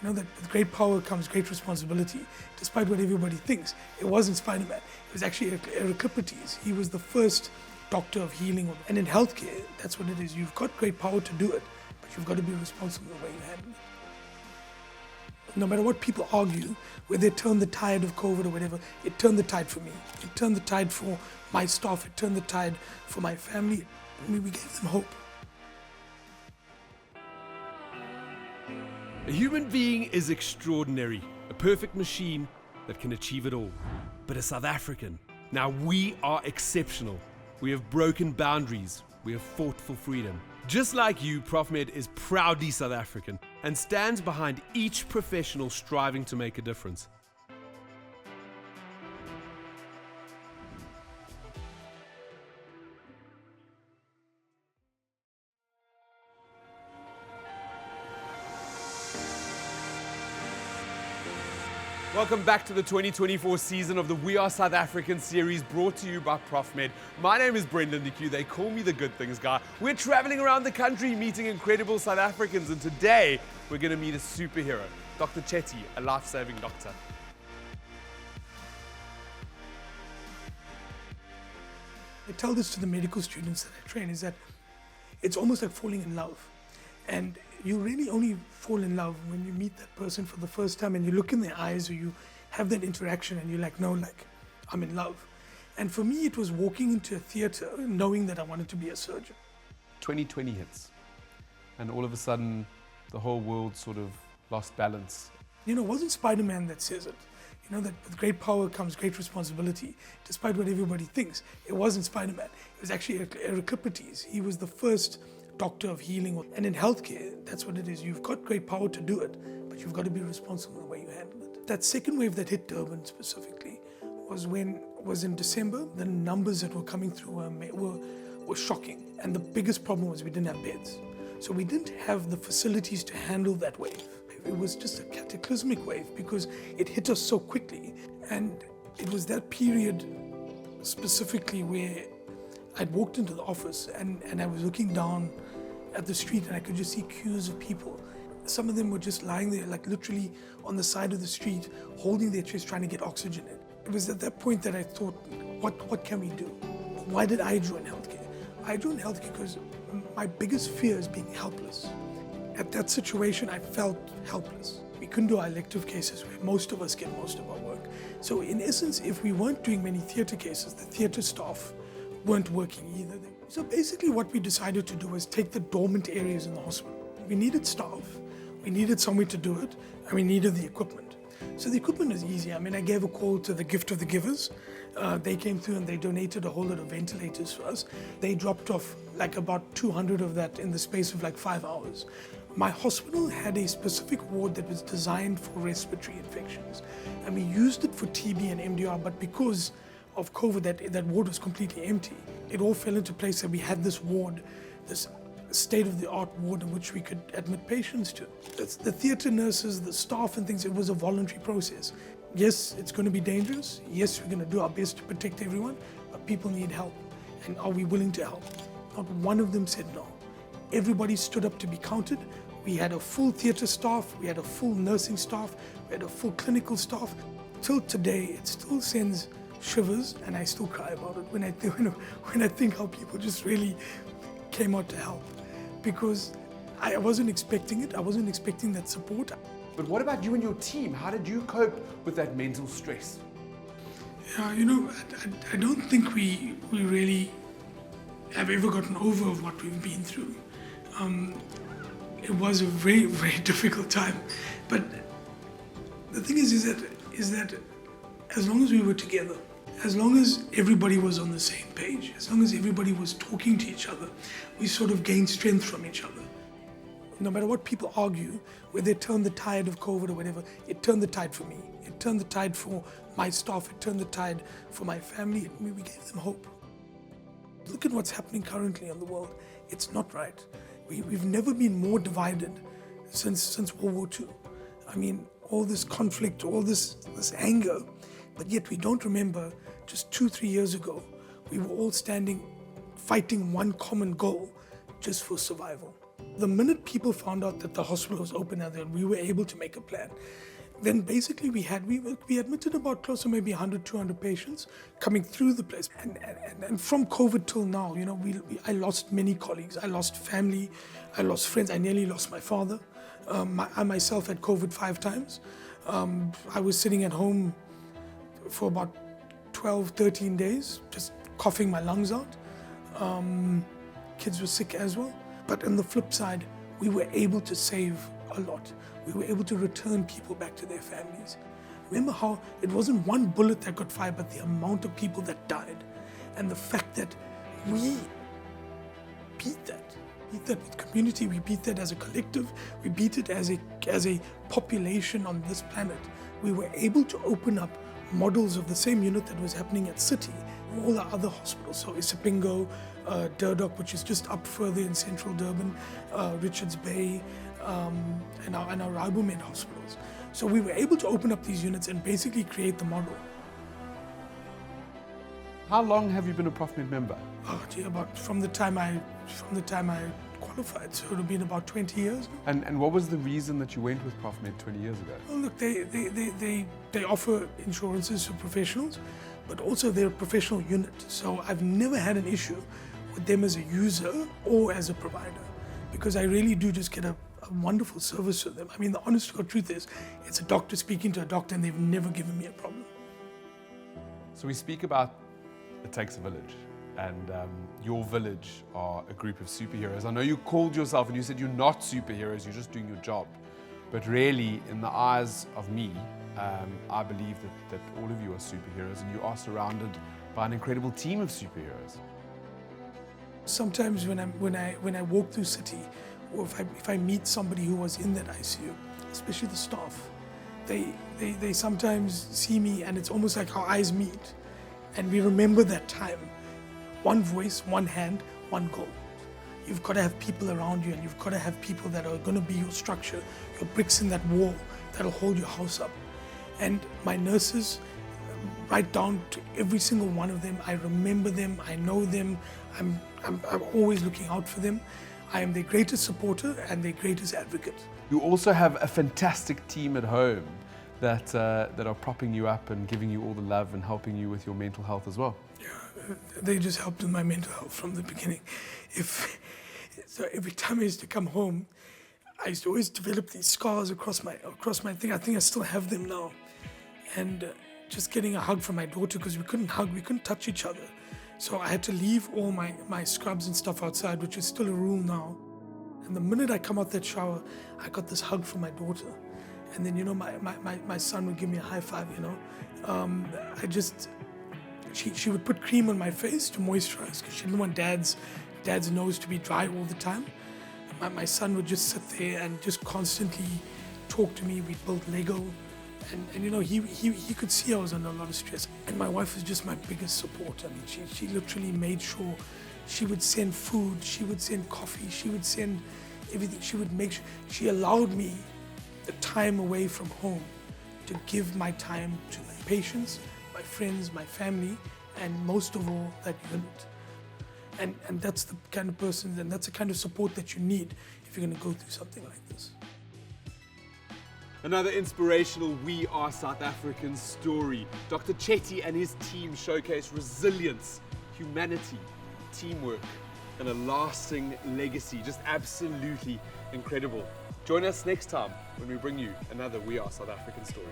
You know that with great power comes great responsibility. Despite what everybody thinks, it wasn't Spider-Man. It was actually repurposed. He was the first doctor of healing. And in healthcare, that's what it is. You've got great power to do it, but you've got to be responsible the way you handle it. No matter what people argue, whether they turn the tide of COVID or whatever, it turned the tide for me. It turned the tide for my staff. It turned the tide for my family. I mean, we gave them hope. A human being is extraordinary, a perfect machine that can achieve it all. But a South African, now we are exceptional. We have broken boundaries. We have fought for freedom. Just like you, Profmed is proudly South African and stands behind each professional striving to make a difference. Welcome back to the 2024 season of the We Are South African series brought to you by Profmed. My name is Brendan DQ. They call me the good things guy. We're traveling around the country meeting incredible South Africans, and today we're going to meet a superhero, Dr Chetty, a life-saving doctor. I tell this to the medical students that I train, is that it's almost like falling in love. And you really only fall in love when you meet that person for the first time and you look in their eyes or you have that interaction and you're like, no, like, I'm in love. And for me, it was walking into a theater knowing that I wanted to be a surgeon. 2020 hits, and all of a sudden, the whole world sort of lost balance. You know, it wasn't Spider-Man that says it. You know, that with great power comes great responsibility. Despite what everybody thinks, it wasn't Spider-Man. It was actually repurposed. He was the first doctor of healing. And in healthcare, that's what it is. You've got great power to do it, but you've got to be responsible the way you handle it. That second wave that hit Durban specifically was in December. The numbers that were coming through were shocking. And the biggest problem was we didn't have beds. So we didn't have the facilities to handle that wave. It was just a cataclysmic wave because it hit us so quickly. And it was that period specifically where I'd walked into the office and I was looking down at the street and I could just see queues of people. Some of them were just lying there, like literally on the side of the street, holding their chest, trying to get oxygen in. It was at that point that I thought, what can we do? Why did I join healthcare? I joined healthcare because my biggest fear is being helpless. At that situation, I felt helpless. We couldn't do our elective cases where most of us get most of our work. So in essence, if we weren't doing many theatre cases, the theatre staff weren't working either. So basically what we decided to do was take the dormant areas in the hospital. We needed staff, we needed somewhere to do it, and we needed the equipment. So the equipment is easy. I mean, I gave a call to the Gift of the Givers. They came through and they donated a whole lot of ventilators for us. They dropped off like about 200 of that in the space of like 5 hours. My hospital had a specific ward that was designed for respiratory infections. And we used it for TB and MDR, but because of COVID, that ward was completely empty. It all fell into place that we had this ward, this state-of-the-art ward in which we could admit patients to. The theatre nurses, the staff and things, it was a voluntary process. Yes, it's going to be dangerous. Yes, we're going to do our best to protect everyone, but people need help. And are we willing to help? Not one of them said no. Everybody stood up to be counted. We had a full theatre staff, we had a full nursing staff, we had a full clinical staff. Till today, it still sends shivers, and I still cry about it when I think how people just really came out to help, because I wasn't expecting it. I wasn't expecting that support. But what about you and your team? How did you cope with that mental stress? You know, I don't think we really have ever gotten over of what we've been through. It was a very, very difficult time, but the thing is that as long as we were together, as long as everybody was on the same page, as long as everybody was talking to each other, we sort of gained strength from each other. No matter what people argue, whether they turn the tide of COVID or whatever, it turned the tide for me. It turned the tide for my staff. It turned the tide for my family. We gave them hope. Look at what's happening currently in the world. It's not right. We've never been more divided since World War II. I mean, all this conflict, all this anger, but yet we don't remember just 2-3 years ago, we were all standing, fighting one common goal, just for survival. The minute people found out that the hospital was open and that we were able to make a plan, then basically we admitted about close to maybe 100, 200 patients coming through the place. And from COVID till now, I lost many colleagues. I lost family. I lost friends. I nearly lost my father. I myself had COVID 5 times. I was sitting at home for about 12, 13 days, just coughing my lungs out. Kids were sick as well. But on the flip side, we were able to save a lot. We were able to return people back to their families. Remember how it wasn't one bullet that got fired, but the amount of people that died. And the fact that we beat that. Beat that with community, we beat that as a collective, we beat it as a population on this planet. We were able to open up models of the same unit that was happening at City, all the other hospitals, so Isipingo, Durdok, which is just up further in central Durban, Richards Bay, and our Rabomed hospitals. So we were able to open up these units and basically create the model. How long have you been a Profmed member? Oh, gee, from the time I qualified, so it would have been about 20 years now. And what was the reason that you went with Profmed 20 years ago? Well, look, they offer insurances to professionals, but also they're a professional unit. So I've never had an issue with them as a user or as a provider, because I really do just get a wonderful service with them. I mean, the honest to God truth is, it's a doctor speaking to a doctor and they've never given me a problem. So we speak about it takes a village, and your village are a group of superheroes. I know you called yourself and you said you're not superheroes, you're just doing your job. But really, in the eyes of me, I believe that all of you are superheroes, and you are surrounded by an incredible team of superheroes. Sometimes when I walk through City, or if I meet somebody who was in that ICU, especially the staff, they sometimes see me and it's almost like our eyes meet, and we remember that time. One voice, one hand, one goal. You've got to have people around you, and you've got to have people that are going to be your structure, your bricks in that wall that'll hold your house up. And my nurses, right down to every single one of them, I remember them, I know them, I'm always looking out for them. I am their greatest supporter and their greatest advocate. You also have a fantastic team at home that are propping you up and giving you all the love and helping you with your mental health as well. Yeah, they just helped with my mental health from the beginning. So every time I used to come home, I used to always develop these scars across my thing. I think I still have them now. And just getting a hug from my daughter, because we couldn't hug, we couldn't touch each other. So I had to leave all my scrubs and stuff outside, which is still a rule now. And the minute I come out that shower, I got this hug from my daughter. And then, my son would give me a high five, She would put cream on my face to moisturize, because she didn't want dad's nose to be dry all the time. My son would just sit there and just constantly talk to me. We'd build Lego. And he could see I was under a lot of stress. And my wife was just my biggest support. I mean, she literally made sure she would send food, she would send coffee, she would send everything. She would make sure, she allowed me the time away from home to give my time to my patients, my friends, my family, and most of all, that unit. And that's the kind of person, and that's the kind of support that you need if you're going to go through something like this. Another inspirational We Are South African story. Dr. Chetty and his team showcase resilience, humanity, teamwork, and a lasting legacy. Just absolutely incredible. Join us next time when we bring you another We Are South African story.